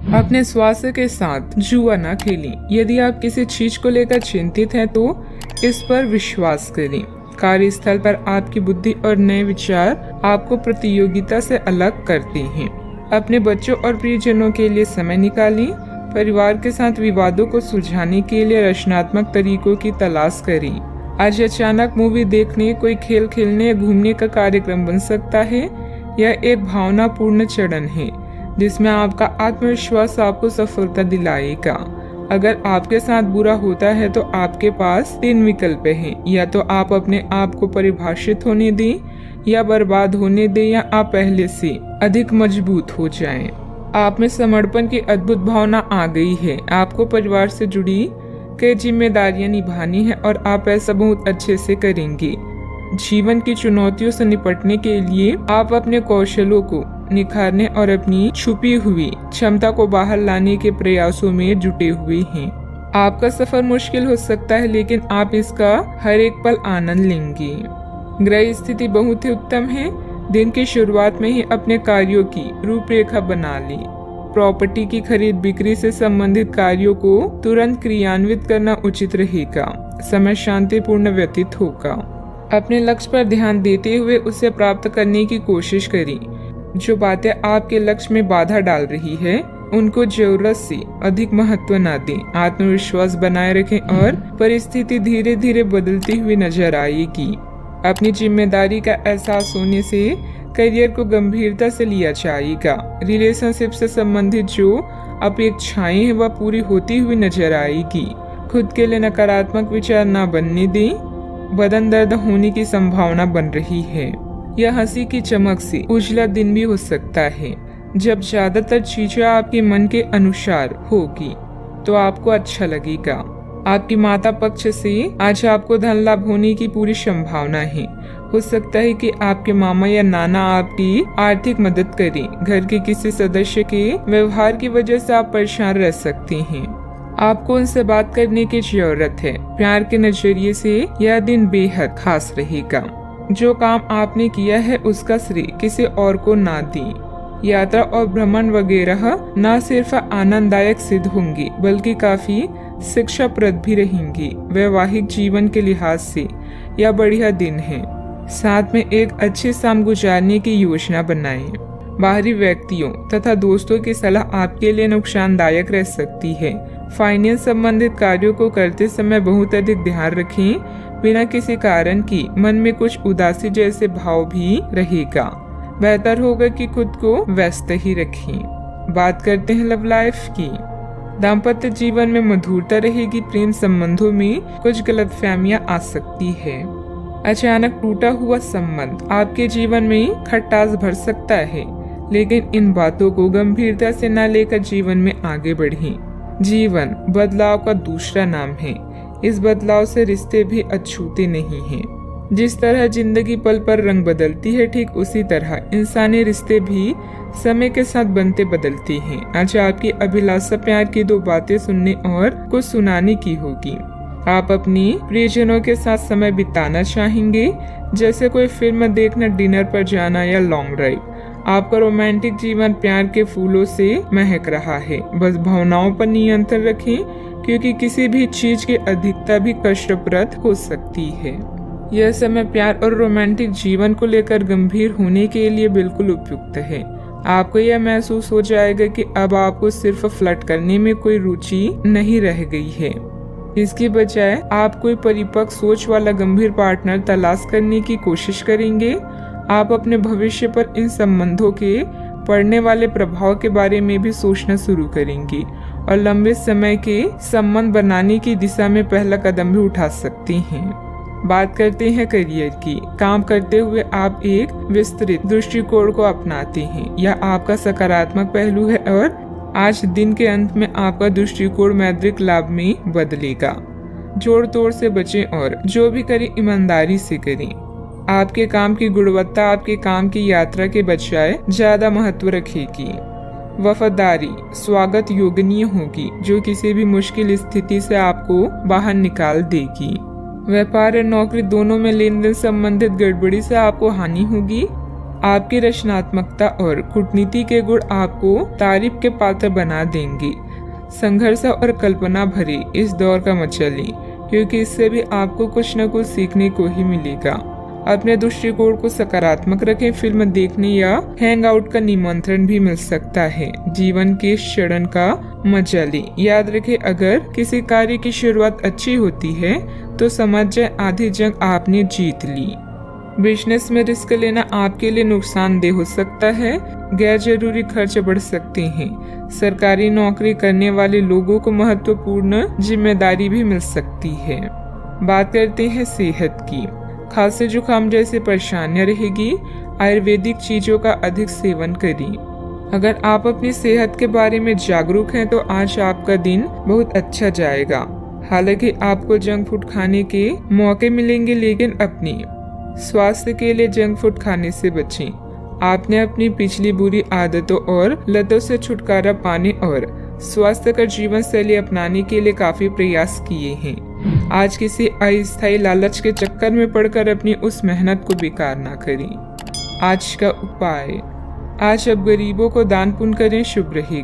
अपने स्वास्थ्य के साथ जुआ न खेलें। यदि आप किसी चीज को लेकर चिंतित हैं तो इस पर विश्वास करें। कार्यस्थल पर आपकी बुद्धि और नए विचार आपको प्रतियोगिता से अलग करते हैं। अपने बच्चों और प्रियजनों के लिए समय निकालें। परिवार के साथ विवादों को सुलझाने के लिए रचनात्मक तरीकों की तलाश करें। आज अचानक मूवी देखने, कोई खेल खेलने या घूमने का कार्यक्रम बन सकता है। यह एक भावनापूर्ण चरण है जिसमें आपका आत्मविश्वास आपको सफलता दिलाएगा। अगर आपके साथ बुरा होता है तो आपके पास 3 विकल्प हैं। या तो आप अपने आप को परिभाषित होने दें, या बर्बाद होने दें, या आप पहले से अधिक मजबूत हो जाएं। आप में समर्पण की अद्भुत भावना आ गई है। आपको परिवार से जुड़ी कई जिम्मेदारियां निभानी है और आप ऐसा बहुत अच्छे से करेंगे। जीवन की चुनौतियों से निपटने के लिए आप अपने कौशलों को निखारने और अपनी छुपी हुई क्षमता को बाहर लाने के प्रयासों में जुटे हुए हैं। आपका सफर मुश्किल हो सकता है, लेकिन आप इसका हर एक पल आनंद लेंगे। ग्रह स्थिति बहुत ही उत्तम है। दिन की शुरुआत में ही अपने कार्यों की रूपरेखा बना लें। प्रॉपर्टी की खरीद बिक्री से संबंधित कार्यों को तुरंत क्रियान्वित करना उचित रहेगा। समय शांतिपूर्ण व्यतीत होगा। अपने लक्ष्य पर ध्यान देते हुए उसे प्राप्त करने की कोशिश करें। जो बातें आपके लक्ष्य में बाधा डाल रही है उनको जरूरत से अधिक महत्व न दें। आत्मविश्वास बनाए रखें और परिस्थिति धीरे धीरे बदलती हुई नजर आएगी। अपनी जिम्मेदारी का एहसास होने से करियर को गंभीरता से लिया जाएगा। रिलेशनशिप से संबंधित जो अपेक्षाएं हैं वह पूरी होती हुई नजर आएगी। खुद के लिए नकारात्मक विचार न बनने दें। बदन दर्द होने की संभावना बन रही है। यह हंसी की चमक से उजला दिन भी हो सकता है। जब ज्यादातर चीजें आपके मन के अनुसार होगी तो आपको अच्छा लगेगा। आपकी माता पक्ष से आज आपको धन लाभ होने की पूरी संभावना है। हो सकता है कि आपके मामा या नाना आपकी आर्थिक मदद करें। घर के किसी सदस्य के व्यवहार की वजह से आप परेशान रह सकते हैं। आपको उनसे बात करने की जरूरत है। प्यार के नजरिए से यह दिन बेहद खास रहेगा। जो काम आपने किया है उसका श्रेय किसी और को ना दें। यात्रा और भ्रमण वगैरह न सिर्फ आनंददायक सिद्ध होंगी बल्कि काफी शिक्षाप्रद भी रहेंगी। वैवाहिक जीवन के लिहाज से यह बढ़िया दिन है। साथ में एक अच्छी शाम गुजारने की योजना बनाएं। बाहरी व्यक्तियों तथा दोस्तों की सलाह आपके लिए नुकसानदायक रह सकती है। फाइनेंस संबंधित कार्यों को करते समय बहुत अधिक ध्यान रखें। बिना किसी कारण की मन में कुछ उदासी जैसे भाव भी रहेगा। बेहतर होगा कि खुद को व्यस्त ही रखें। बात करते हैं लव लाइफ की। दाम्पत्य जीवन में मधुरता रहेगी। प्रेम संबंधों में कुछ गलतफहमियां आ सकती है। अचानक टूटा हुआ संबंध आपके जीवन में खटास भर सकता है, लेकिन इन बातों को गंभीरता से न लेकर जीवन में आगे बढ़ें। जीवन बदलाव का दूसरा नाम है। इस बदलाव से रिश्ते भी अछूते नहीं हैं। जिस तरह जिंदगी पल पर रंग बदलती है, ठीक उसी तरह इंसानी रिश्ते भी समय के साथ बनते बदलते हैं। आज आपकी अभिलाषा प्यार की 2 बातें सुनने और कुछ सुनाने की होगी। आप अपनी प्रियजनों के साथ समय बिताना चाहेंगे, जैसे कोई फिल्म देखना, डिनर पर जाना या लॉन्ग ड्राइव। आपका रोमांटिक जीवन प्यार के फूलों से महक रहा है। बस भावनाओं पर नियंत्रण रखें, क्योंकि किसी भी चीज की अधिकता भी कष्टप्रद हो सकती है। यह समय प्यार और रोमांटिक जीवन को लेकर गंभीर होने के लिए बिल्कुल उपयुक्त है। आपको यह महसूस हो जाएगा कि अब आपको सिर्फ फ्लर्ट करने में कोई रुचि नहीं रह गई है। इसके बजाय आप कोई परिपक्व सोच वाला गंभीर पार्टनर तलाश करने की कोशिश करेंगे। आप अपने भविष्य पर इन संबंधों के पड़ने वाले प्रभाव के बारे में भी सोचना शुरू करेंगे और लंबे समय के संबंध बनाने की दिशा में पहला कदम भी उठा सकते हैं। बात करते हैं करियर की। काम करते हुए आप एक विस्तृत दृष्टिकोण को अपनाते हैं। यह आपका सकारात्मक पहलू है और आज दिन के अंत में आपका दृष्टिकोण मौद्रिक लाभ में बदलेगा। जोड़ तोड़ से बचें और जो भी करें ईमानदारी से करें। आपके काम की गुणवत्ता आपके काम की यात्रा के बजाय ज्यादा महत्व रखेगी। वफादारी स्वागत योग्य होगी, जो किसी भी मुश्किल स्थिति से आपको बाहर निकाल देगी। व्यापार और नौकरी दोनों में लेन देन संबंधित गड़बड़ी से आपको हानि होगी। आपकी रचनात्मकता और कूटनीति के गुण आपको तारीफ के पात्र बना देंगे। संघर्ष और कल्पना भरे इस दौर का मजा लें, क्योंकि इससे भी आपको कुछ न कुछ सीखने को ही मिलेगा। अपने दृष्टिकोण को सकारात्मक रखें। फिल्म देखने या हैंग आउट का निमंत्रण भी मिल सकता है। जीवन के इस क्षण का मजा लें। याद रखें, अगर किसी कार्य की शुरुआत अच्छी होती है तो समझ जाए आधी जंग आपने जीत ली। बिजनेस में रिस्क लेना आपके लिए नुकसानदेह हो सकता है। गैर जरूरी खर्च बढ़ सकते हैं। सरकारी नौकरी करने वाले लोगों को महत्वपूर्ण जिम्मेदारी भी मिल सकती है। बात करते हैं सेहत की। खांसी जुकाम जैसी परेशानियां रहेगी। आयुर्वेदिक चीजों का अधिक सेवन करें। अगर आप अपनी सेहत के बारे में जागरूक हैं तो आज आपका दिन बहुत अच्छा जाएगा। हालांकि आपको जंक फूड खाने के मौके मिलेंगे, लेकिन अपनी स्वास्थ्य के लिए जंक फूड खाने से बचें। आपने अपनी पिछली बुरी आदतों और लतों से छुटकारा पाने और स्वास्थ्यकर जीवन शैली अपनाने के लिए काफी प्रयास किए हैं। आज किसी अस्थायी लालच के चक्कर में पड़कर अपनी उस मेहनत को बेकार ना करें। आज का उपाय, आज अब गरीबों को दान पुण्य करें, शुभ रहेगा।